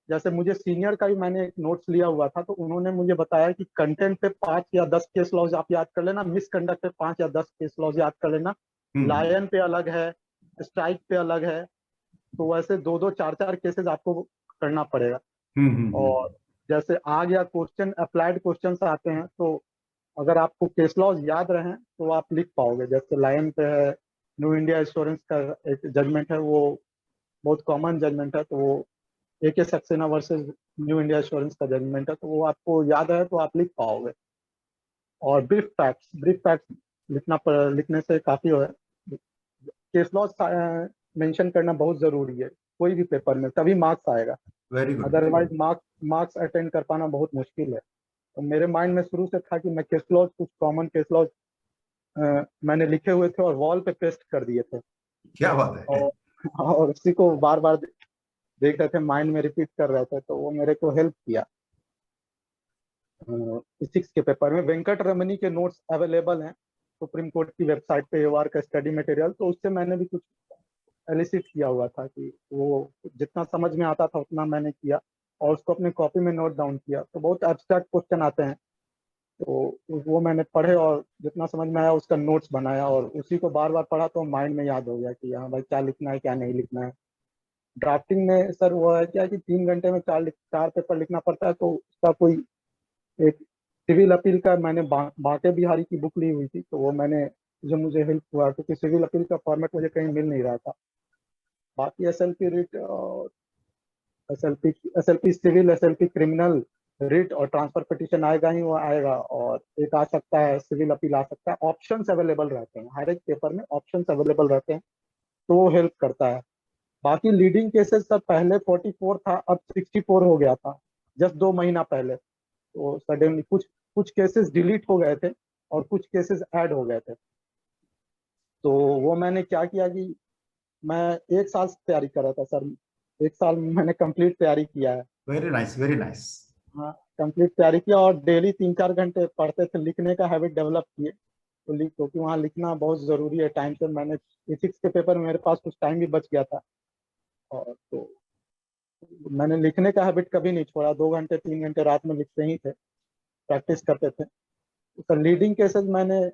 जैसे मुझे सीनियर का भी मैंने एक नोट्स लिया हुआ था, तो उन्होंने मुझे बताया कि कंटेंट पे 5 या 10 केस लॉज आप याद कर लेना, मिसकंडक्ट पे 5 या 10 केस लॉज याद कर लेना, लायन पे अलग है, स्ट्राइक पे अलग है। तो वैसे 2-2, 4-4 केसेस आपको करना पड़ेगा। और जैसे आ गया क्वेश्चन, अप्लाइड क्वेश्चंस आते हैं, तो अगर आपको केस लॉज याद रहे तो आप लिख पाओगे। जैसे लायन पे है, न्यू इंडिया एश्योरेंस का एक जजमेंट है, वो बहुत कॉमन जजमेंट है, तो वो AK Saxena versus new India assurance का जजमेंट है, तो वो आपको याद है तो आप लिख पाओगे। और ब्रीफ फैक्ट्स लिखने से काफी है। केस लॉज मेंशन करना बहुत जरूरी है कोई भी पेपर में, तभी मार्क्स आएगा। Very good. Otherwise marks attend कर पाना बहुत मुश्किल है। तो मेरे माइंड में शुरू से था कि मैं केस लॉज, कुछ कॉमन केस लॉज मैंने लिखे हुए थे और वॉल पे पेस्ट कर दिए थे, क्या बात है। और उसी को बार बार देख रहे थे, माइंड में रिपीट कर रहे थे, तो वो मेरे को हेल्प किया। फिजिक्स के पेपर में वेंकट रमनी के नोट्स अवेलेबल हैं सुप्रीम कोर्ट की वेबसाइट पे, AOR का स्टडी मटेरियल, तो उससे मैंने भी कुछ एलिसिट किया हुआ था कि वो जितना समझ में आता था उतना मैंने किया, और उसको अपने कॉपी में नोट डाउन किया। तो बहुत एब्स्ट्रैक्ट क्वेश्चन आते हैं, तो वो मैंने पढ़े और जितना समझ में आया उसका नोट्स बनाया, और उसी को बार बार पढ़ा तो माइंड में याद हो गया कि हाँ भाई क्या लिखना है क्या नहीं लिखना है। ड्राफ्टिंग में सर वो है क्या कि 3 घंटे में 4 पेपर लिखना पड़ता है, तो उसका कोई एक सिविल अपील का मैंने बांके बिहारी की बुक ली हुई थी, तो वो मैंने, जो मुझे हेल्प हुआ, क्योंकि सिविल अपील का फॉर्मेट मुझे कहीं मिल नहीं रहा था। बाकी SLP रिट और SLP civil, SLP criminal writ और ट्रांसफर पिटीशन आएगा ही वो आएगा, और एक आ सकता है सिविल अपील आ सकता है। ऑप्शंस अवेलेबल रहते हैं, हर एक पेपर में ऑप्शंस अवेलेबल रहते हैं, तो वो हेल्प करता है। बाकी लीडिंग केसेस सर पहले 44 था, अब 64 हो गया था, जस्ट 2 महीना पहले। तो सडनली कुछ कुछ केसेस डिलीट हो गए थे और कुछ केसेस ऐड हो गए थे। तो वो मैंने क्या किया कि मैं 1 साल से तैयारी कर रहा था सर, 1 साल में मैंने कंप्लीट तैयारी किया है। Very nice very nice. हाँ, कंप्लीट तैयारी किया, और डेली 3-4 घंटे पढ़ते थे, लिखने का हैबिट डेवलप किए। तो क्योंकि वहाँ लिखना बहुत ज़रूरी है टाइम से। मैंने फिजिक्स के पेपर में मेरे पास कुछ टाइम भी बच गया था, और तो मैंने लिखने का हैबिट कभी नहीं छोड़ा। 2 घंटे 3 घंटे रात में लिखते ही थे, प्रैक्टिस करते थे। तो लीडिंग केसेस मैंने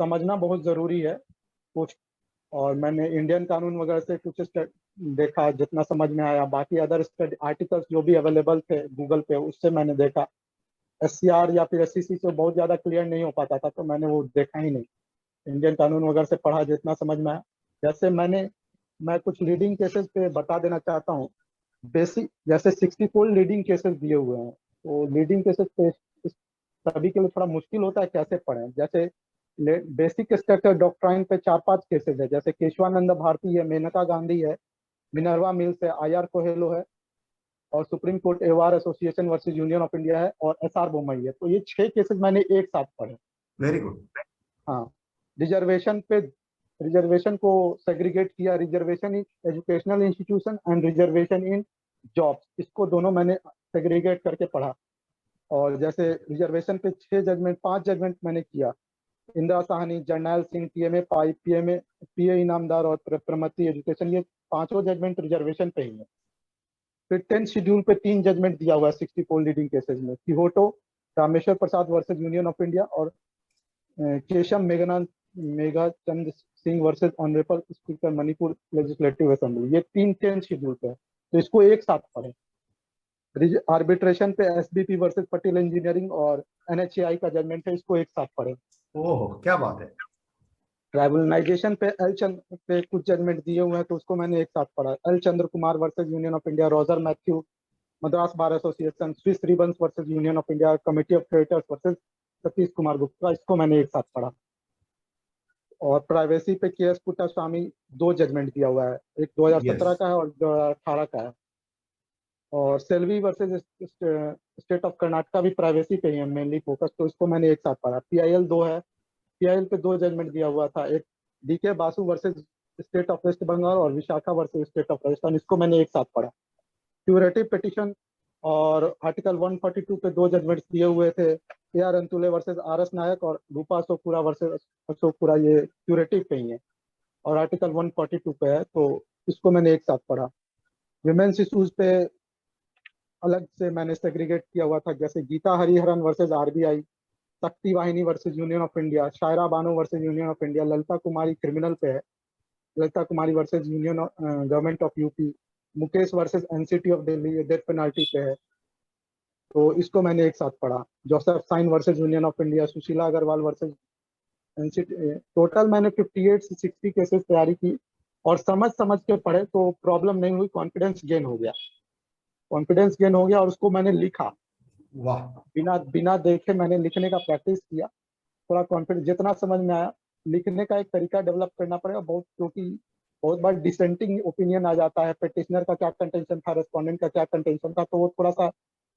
समझना बहुत ज़रूरी है कुछ, और मैंने इंडियन कानून वगैरह से कुछ देखा, जितना समझ में आया। बाकी अदर आर्टिकल्स जो भी अवेलेबल थे गूगल पे, उससे मैंने देखा। SCR या फिर SCC से बहुत ज़्यादा क्लियर नहीं हो पाता था, तो मैंने वो देखा ही नहीं। इंडियन कानून वगैरह से पढ़ा, जितना समझ में आया। जैसे मैं कुछ लीडिंग केसेस पे बता देना चाहता हूँ। बेसिक जैसे 64 लीडिंग केसेस दिए हुए हैं, तो लीडिंग केसेस पे सभी के लिए थोड़ा मुश्किल होता है कैसे पढ़ें। जैसे बेसिक स्ट्रक्चर डॉक्ट्राइन पे 4-5 केसेस है, जैसे केशवानंद भारती है, मेनका गांधी है, मिनर्वा मिल्स है, IR कोहेलो है, और Supreme Court AOR association versus Union of India है, और SR बोमई है। तो ये 6 केसेस मैंने एक साथ पढ़े। Very good. हाँ, रिजर्वेशन पे, रिजर्वेशन को सेग्रीगेट किया, reservation in educational institution and reservation in jobs, इसको दोनों मैंने सेग्रीगेट करके पढ़ा। और जैसे रिजर्वेशन पे 6 जजमेंट, 5 जजमेंट मैंने किया, इंदिरा साहनी, जर्नैल सिंह, TMA पाई, PA इनामदार और प्रमति एजुकेशन, ये 5 जजमेंट रिजर्वेशन पे ही है। फिर 10th शेड्यूल पे 3 जजमेंट दिया हुआ है 64 लीडिंग केसेस में, Kihoto, Rameshwar Prasad versus Union of India, और Keisham Meghachand Singh versus honourable speaker Manipur legislative assembly, ये 3 10th शेड्यूल पे है। तो इसको एक साथ पढ़े। आर्बिट्रेशन पे SBP वर्सेज पटेल इंजीनियरिंग और NHAI का जजमेंट है, इसको एक साथ पढ़े। ओह क्या बात है। ट्राइबलाइजेशन पे चंद्र पे कुछ जजमेंट दिए हुए हैं, तो उसको मैंने एक साथ पढ़ा। Chandra Kumar versus Union of India, Roger Mathew, Madras bar association, Swiss Ribbons versus Union of India, committee of creators versus Satish Kumar Gupta, इसको मैंने एक साथ पढ़ा। और प्राइवेसी पे KS पुट्टास्वामी 2 जजमेंट दिया हुआ है, एक 2017 का है और 2018 का है। और Selvi versus state of Karnataka भी प्राइवेसी पे ही है मेनली फोकस, तो इसको मैंने एक साथ पढ़ा। PIL 2 है, PIL पे 2 जजमेंट दिया हुआ था, एक DK Basu versus state of West Bengal और Vishakha versus state of Rajasthan, इसको मैंने एक साथ पढ़ा। क्यूरेटिव पिटिशन और आर्टिकल 142 पे 2 जजमेंट्स दिए हुए थे, AR अंतुले वर्सेज RS नायक और रूपा अशोकपुरा वर्सेज अशोकपुरा, ये क्यूरेटिव पे ही है और आर्टिकल 142 पे है, तो इसको मैंने एक साथ पढ़ा। विमेन्स इशूज पे अलग से मैंने सेग्रीगेट किया हुआ था, जैसे Gita Hariharan versus RBI, Shakti Vahini versus Union of India, Shayara Bano versus Union of India, Lalita Kumari criminal पे है, Lalita Kumari versus union government of UP, Mukesh versus NCT of Delhi, death penalty पे है, तो इसको मैंने एक साथ पढ़ा। Joseph Shine versus Union of India, Sushila Agarwal versus NCT, total मैंने 58 से 60 केसेस तैयारी की और समझ समझ के पढ़े, तो प्रॉब्लम नहीं हुई, कॉन्फिडेंस गेन हो गया, कॉन्फिडेंस गेन हो गया, और उसको मैंने लिखा। वाह। बिना देखे मैंने लिखने का प्रैक्टिस किया, थोड़ा कॉन्फिडेंस जितना समझ में आया। लिखने का एक तरीका डेवलप करना पड़ेगा बहुत, क्योंकि बहुत बार डिसेंटिंग ओपिनियन आ जाता है, पिटिशनर का क्या कंटेंशन था, रेस्पोंडेंट का क्या कंटेंशन था, तो वो थोड़ा सा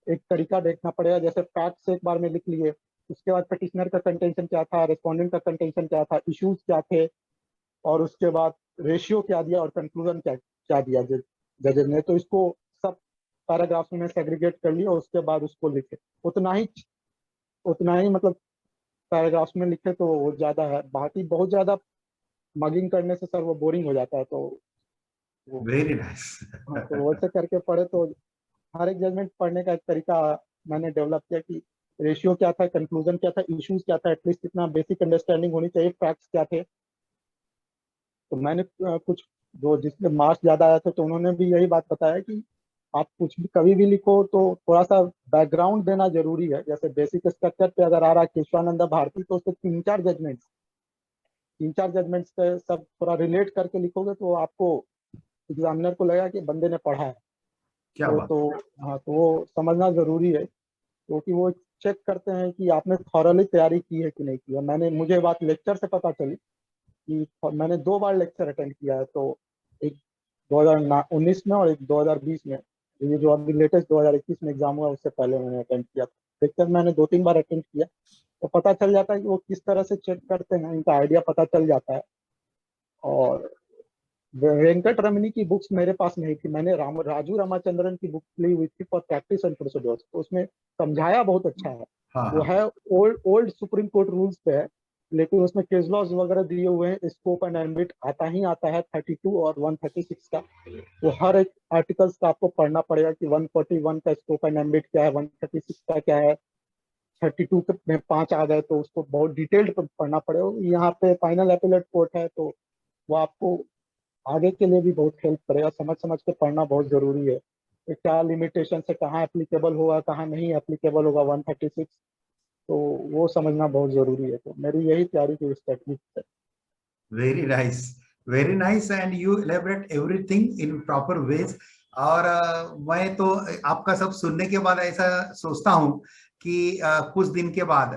एक तरीका देखना पड़ेगा। जैसे फैक्ट्स एक बार में लिख लिए, उसके बाद पिटिशनर का कंटेंशन क्या था, रेस्पोंडेंट का कंटेंशन क्या था, इश्यूज क्या थे, और उसके बाद रेशियो क्या दिया और कंक्लूजन क्या क्या दिया जजेस ने। तो इसको सब पैराग्राफ्स में सेग्रीगेट कर लिया और उसके बाद उसको लिखे, उतना ही मतलब पैराग्राफ्स में लिखे तो वो ज्यादा है। बाकी बहुत ज्यादा मगिंग करने से सर वो बोरिंग हो जाता है, तो वेरी नाइस। हाँ, तो वैसे करके पढ़े तो हर एक जजमेंट पढ़ने का एक तरीका मैंने डेवलप किया कि रेशियो क्या था, कंक्लूजन क्या था, इश्यूज क्या था, एटलीस्ट कितना बेसिक अंडरस्टैंडिंग होनी चाहिए, फैक्ट्स क्या थे। तो मैंने कुछ जो जिसमें मार्क्स ज्यादा आए थे, तो उन्होंने भी यही बात बताया कि आप कुछ भी कभी भी लिखो तो थोड़ा सा बैकग्राउंड देना जरूरी है। जैसे बेसिक स्ट्रक्चर पे अगर आ रहा है केशवानंदा भारती, तो उसके 3-4 जजमेंट्स पे सब थोड़ा रिलेट करके लिखोगे, तो आपको एग्जामिनर को लगेगा कि बंदे ने पढ़ा है। क्या बात। तो हाँ, तो वो समझना जरूरी है, क्योंकि वो चेक करते हैं कि आपने थॉरली तैयारी की है कि नहीं की है। मुझे बात लेक्चर से पता चली कि मैंने 2 बार लेक्चर अटेंड किया है, तो एक 2019 में और एक 2020 में। ये जो अभी लेटेस्ट 2021 में एग्जाम हुआ, उससे पहले मैंने अटेंड किया। लेक्चर मैंने 2-3 बार अटेंड किया, तो पता चल जाता है कि वो किस तरह से चेक करते हैं, इनका आइडिया पता चल जाता है। और वेंकट रमनी की बुक्स मेरे पास नहीं थी, मैंने राजू रामाचंद्रन की बुक ली हुई थी फॉर प्रैक्टिस एंड प्रोसीड्योर्स, तो उसमें समझाया बहुत अच्छा है। हाँ वो है ओल्ड सुप्रीम कोर्ट रूल्स पे है, लेकिन उसमें केस लॉज वगैरह दिए हुए हैं, स्कोप एंड एम्बिट आता है 32 और 136 का। वो हर एक आर्टिकल्स का आपको पढ़ना पड़ेगा कि 141 का स्कोप एंड एम्बिट क्या है, 136 का क्या है, 32 में 5 आ गए, तो उसको बहुत डिटेल्ड पढ़ना पड़ेगा। यहाँ पे फाइनल एपेलेट कोर्ट है, तो वो आपको आगे के लिए भी बहुत हेल्प करेगा। समझ समझ के पढ़ना बहुत जरूरी है कि क्या लिमिटेशन से कहाँ एप्लीकेबल होगा, कहाँ नहीं एप्लीकेबल होगा 136, तो वो समझना बहुत जरूरी है। तो मेरी यही तैयारी की इस टेक्निक से। very nice, very nice, and you elaborate everything in proper ways, और मैं तो आपका सब सुनने के बाद ऐसा सोचता हूँ कि कुछ दिन के बाद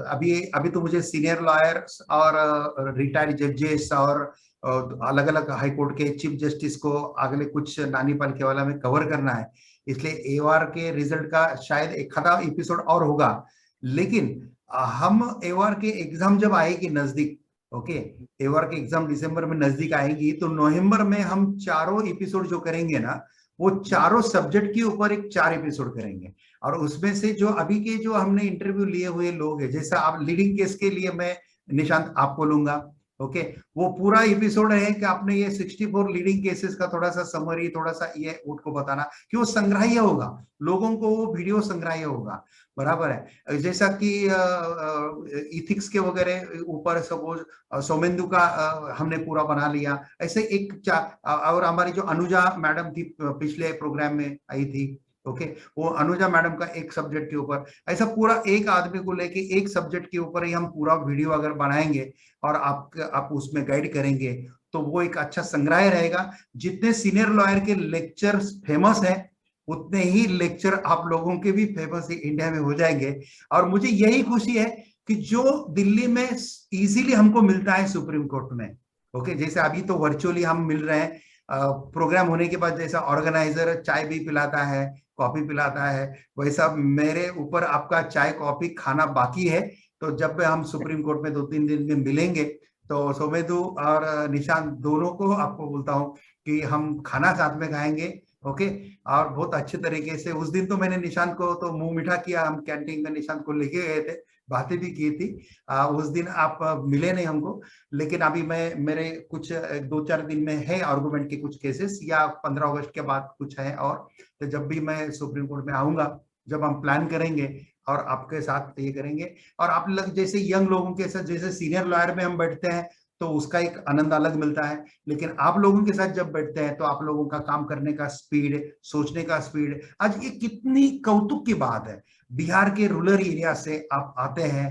अभी अभी तो मुझे सीनियर लॉयर्स और रिटायर्ड जजेस और अलग अलग हाई कोर्ट के चीफ जस्टिस को अगले कुछ नानी पालकी वाला में कवर करना है, इसलिए एवार के रिजल्ट का शायद एक आधा एपिसोड और होगा। लेकिन हम एवार के एग्जाम जब आएगी नजदीक, ओके, एवार के एग्जाम दिसंबर में नजदीक आएगी, तो नवंबर में हम चारों एपिसोड जो करेंगे ना, वो चारों सब्जेक्ट के ऊपर एक 4 एपिसोड करेंगे। और उसमें से जो अभी के जो हमने इंटरव्यू लिए हुए लोग हैं, जैसा आप लीडिंग केस के लिए मैं निशांत आपको लूंगा, ओके, वो पूरा एपिसोड है कि आपने ये 64 लीडिंग केसेस का थोड़ा सा समरी, थोड़ा सा ये उनको बताना कि वो संग्राह्य होगा, लोगों को वो वीडियो संग्राह्य होगा, बराबर है। जैसा कि इथिक्स के वगैरह ऊपर सपोज सोमेंदु का हमने पूरा बना लिया, ऐसे एक और हमारी जो अनुजा मैडम थी पिछले प्रोग्राम में आई थी, ओके, वो अनुजा मैडम का एक सब्जेक्ट के ऊपर, ऐसा पूरा एक आदमी को लेके एक सब्जेक्ट के ऊपर ही हम पूरा वीडियो अगर बनाएंगे और आप उसमें गाइड करेंगे, तो वो एक अच्छा संग्रह रहेगा। जितने सीनियर लॉयर के लेक्चर्स फेमस हैं, उतने ही लेक्चर आप लोगों के भी फेमस इंडिया में हो जाएंगे। और मुझे यही खुशी है कि जो दिल्ली में इजीली हमको मिलता है सुप्रीम कोर्ट में, ओके, जैसे अभी तो वर्चुअली हम मिल रहे हैं, प्रोग्राम होने के बाद जैसा ऑर्गेनाइजर चाय भी पिलाता है, कॉफी पिलाता है, वैसा मेरे ऊपर आपका चाय कॉफी खाना बाकी है। तो जब हम सुप्रीम कोर्ट में 2-3 दिन में मिलेंगे, तो सोमेदु और निशांत दोनों को आपको बोलता हूँ कि हम खाना साथ में खाएंगे, ओके। और बहुत अच्छे तरीके से उस दिन तो मैंने निशांत को तो मुंह मीठा किया, हम कैंटीन में निशांत को लेके गए थे, बातें भी की थी। उस दिन आप मिले नहीं हमको, लेकिन अभी मैं मेरे कुछ 2-4 दिन में है आर्गुमेंट के कुछ केसेस, या 15 अगस्त के बाद कुछ है। और तो जब भी मैं सुप्रीम कोर्ट में आऊंगा, जब हम प्लान करेंगे और आपके साथ ये करेंगे, और आप लोग जैसे यंग लोगों के साथ जैसे सीनियर लॉयर में हम बैठते हैं, तो उसका एक आनंद अलग मिलता है। लेकिन आप लोगों के साथ जब बैठते हैं, तो आप लोगों का काम करने का स्पीड, सोचने का स्पीड, आज ये कितनी कौतुक की बात है। बिहार के रूरल एरिया से आप आते हैं,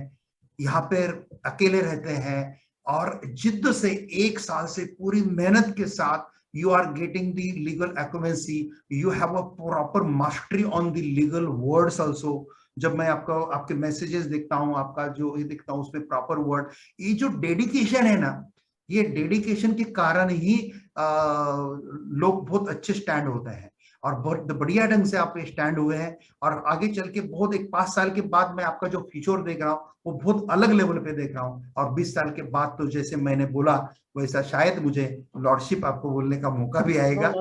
यहाँ पे अकेले रहते हैं, और जिद्द से 1 साल से पूरी मेहनत के साथ you are getting the legal accuracy, you have a proper mastery on the legal words also। जब मैं आपका आपके मैसेजेस देखता हूँ, आपका जो ये देखता हूँ, उसमें प्रॉपर वर्ड, ये जो डेडिकेशन है ना, ये डेडिकेशन के कारण ही लोग बहुत अच्छे स्टैंड होते हैं। और बहुत बढ़िया ढंग से आप स्टैंड हुए हैं, और आगे चल के बहुत एक 5 साल के बाद मैं आपका जो फ्यूचर देख रहा हूँ, वो बहुत अलग लेवल पे देख रहा हूँ। और 20 साल के बाद तो जैसे मैंने बोला, वैसा शायद मुझे लॉर्डशिप आपको बोलने का मौका भी आएगा,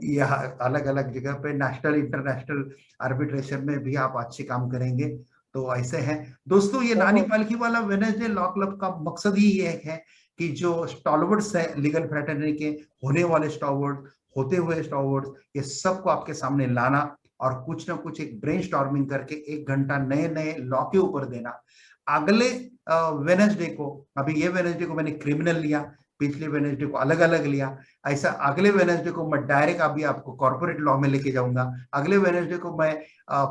या अलग अलग जगह पे नेशनल इंटरनेशनल आर्बिट्रेशन में भी आप अच्छे काम करेंगे। तो ऐसे हैं दोस्तों, ये नानी पालकी वाला वेडनेसडे लॉ क्लब का मकसद ही ये है कि जो स्टॉलवर्ड्स है लीगल फ्रेटर्निटी के, होने वाले स्टॉलवर्ड, होते हुए स्टॉलवर्ड्स, ये सबको आपके सामने लाना, और कुछ ना कुछ एक ब्रेनस्टॉर्मिंग करके 1 घंटा नए नए लॉ के ऊपर देना। अगले वेडनेसडे को, अभी ये वेडनेसडे को मैंने क्रिमिनल लिया, पिछले वेडनेसडे को अलग अलग लिया, ऐसा अगले वेडनेसडे को मैं डायरेक्ट अभी आपको कॉर्पोरेट लॉ में लेके जाऊंगा। अगले वेडनेसडे को मैं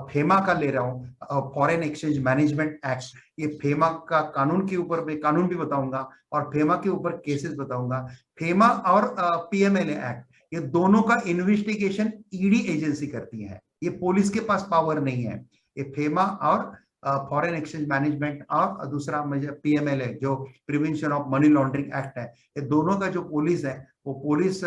फेमा का ले रहा हूँ, फॉरेन एक्सचेंज मैनेजमेंट एक्ट। ये फेमा का कानून के ऊपर मैं कानून भी बताऊंगा, और फेमा के ऊपर केसेस बताऊंगा। फेमा और पीएमएलए एक्ट, ये दोनों का इन्वेस्टिगेशन ईडी एजेंसी करती है, ये पुलिस के पास पावर नहीं है। ये फेमा और फॉरेन एक्सचेंज मैनेजमेंट, और दूसरा पीएमएलए जो prevention of money laundering act है, ये दोनों का जो पुलिस है, वो पुलिस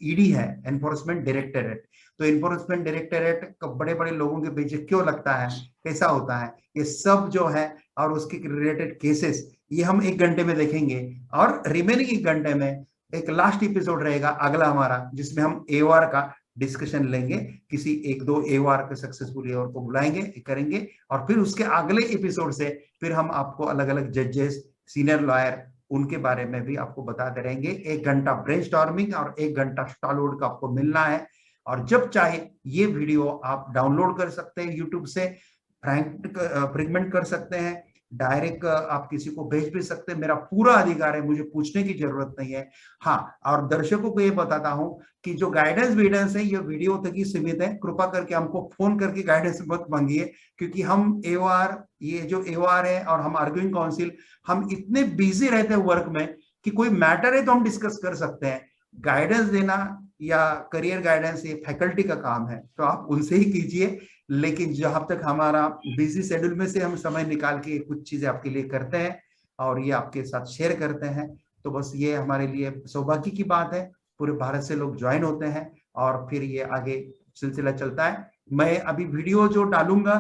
ईडी है, एनफोर्समेंट डायरेक्टरेट। तो एनफोर्समेंट डायरेक्टरेट बड़े बड़े लोगों के पीछे क्यों लगता है, कैसा होता है, ये सब जो है, और उसके रिलेटेड केसेस, ये हम 1 घंटे में देखेंगे। और रिमेनिंग 1 घंटे में एक लास्ट एपिसोड रहेगा अगला हमारा, जिसमें हम एवार का डिस्कशन लेंगे, किसी 1-2 एवार के सक्सेसफुल एवार को बुलाएंगे, करेंगे। और फिर उसके अगले एपिसोड से फिर हम आपको अलग अलग जजेस, सीनियर लॉयर, उनके बारे में भी आपको बताते रहेंगे। 1 घंटा ब्रेनस्टॉर्मिंग और 1 घंटा स्टॉलवर्ड का आपको मिलना है। और जब चाहे ये वीडियो आप डाउनलोड कर सकते हैं यूट्यूब से, फ्रेगमेंट कर सकते हैं, डायरेक्ट आप किसी को भेज भी सकते हैं, मेरा पूरा अधिकार है, मुझे पूछने की जरूरत नहीं है। हाँ, और दर्शकों को ये बताता हूं कि जो गाइडेंस वीडियोस है, ये वीडियो तक ही सीमित है, कृपा करके हमको फोन करके गाइडेंस मत मांगिए, क्योंकि हम एओआर, ये जो एओआर है और हम आर्ग्यूइंग काउंसिल, हम इतने बिजी रहते हैं वर्क में कि कोई मैटर है तो हम डिस्कस कर सकते हैं। गाइडेंस देना या करियर गाइडेंस ये फैकल्टी का काम है, तो आप उनसे ही कीजिए। लेकिन जहां तक हमारा बिजी शेड्यूल में से हम समय निकाल के कुछ चीजें आपके लिए करते हैं और ये आपके साथ शेयर करते हैं, तो बस ये हमारे लिए सौभाग्य की बात है। पूरे भारत से लोग ज्वाइन होते हैं और फिर ये आगे सिलसिला चलता है। मैं अभी वीडियो जो डालूंगा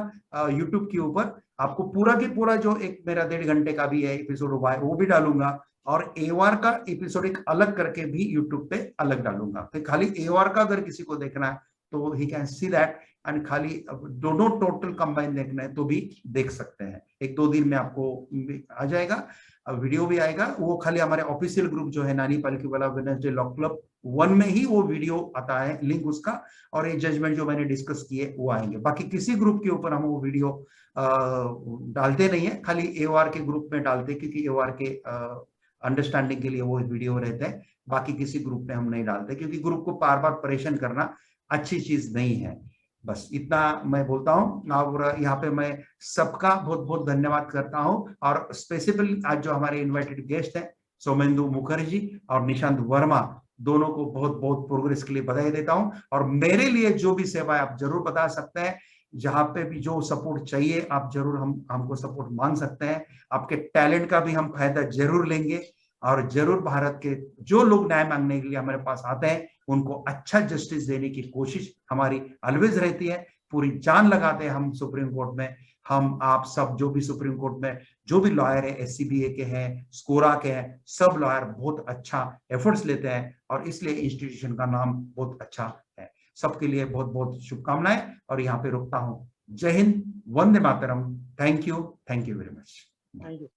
यूट्यूब के ऊपर, आपको पूरा के पूरा जो एक मेरा 1.5 घंटे का भी है एपिसोड हुआ है वो भी डालूंगा, और एवार का एपिसोड एक अलग करके भी यूट्यूब पे अलग डालूंगा। तो खाली एवार का अगर किसी को देखना है तो he can see that, and खाली दोनों टोटल कंबाइन देखना है तो भी देख सकते हैं। 1-2 दिन में आपको आ जाएगा, वीडियो भी आएगा। वो खाली हमारे ऑफिशियल ग्रुप जो है नानी पालकीवाला वेडनेसडे लॉ क्लब 1 में ही वो वीडियो आता है, लिंक उसका, और ये जजमेंट जो मैंने डिस्कस किए वो आएंगे। बाकी किसी ग्रुप के ऊपर हम वो वीडियो डालते नहीं है, खाली एओआर के ग्रुप में डालते, क्योंकि एओआर के अंडरस्टैंडिंग के लिए वो वीडियो रहते हैं। बाकी किसी ग्रुप में हम नहीं डालते, क्योंकि ग्रुप को बार बार परेशान करना अच्छी चीज नहीं है। बस इतना मैं बोलता हूँ, और यहाँ पे मैं सबका बहुत बहुत धन्यवाद करता हूँ। और स्पेसिफिकली आज जो हमारे इनवाइटेड गेस्ट हैं सोमेंदु मुखर्जी और निशांत वर्मा, दोनों को बहुत बहुत प्रोग्रेस के लिए बधाई देता हूँ। और मेरे लिए जो भी सेवा है आप जरूर बता सकते हैं, जहां पे भी जो सपोर्ट चाहिए आप जरूर हमको सपोर्ट मांग सकते हैं। आपके टैलेंट का भी हम फायदा जरूर लेंगे, और जरूर भारत के जो लोग न्याय मांगने के लिए हमारे पास आते हैं उनको अच्छा जस्टिस देने की कोशिश हमारी ऑलवेज रहती है। पूरी जान लगाते हैं हम सुप्रीम कोर्ट में। हम आप सब जो भी सुप्रीम कोर्ट में जो भी लॉयर है, SCBA के हैं, स्कोरा के हैं, सब लॉयर बहुत अच्छा एफर्ट्स लेते हैं, और इसलिए इंस्टीट्यूशन का नाम बहुत अच्छा है। सबके लिए बहुत बहुत शुभकामनाएं, और यहाँ पे रुकता हूँ। जय हिंद, वंदे मातरम। Thank you very much. Thank you.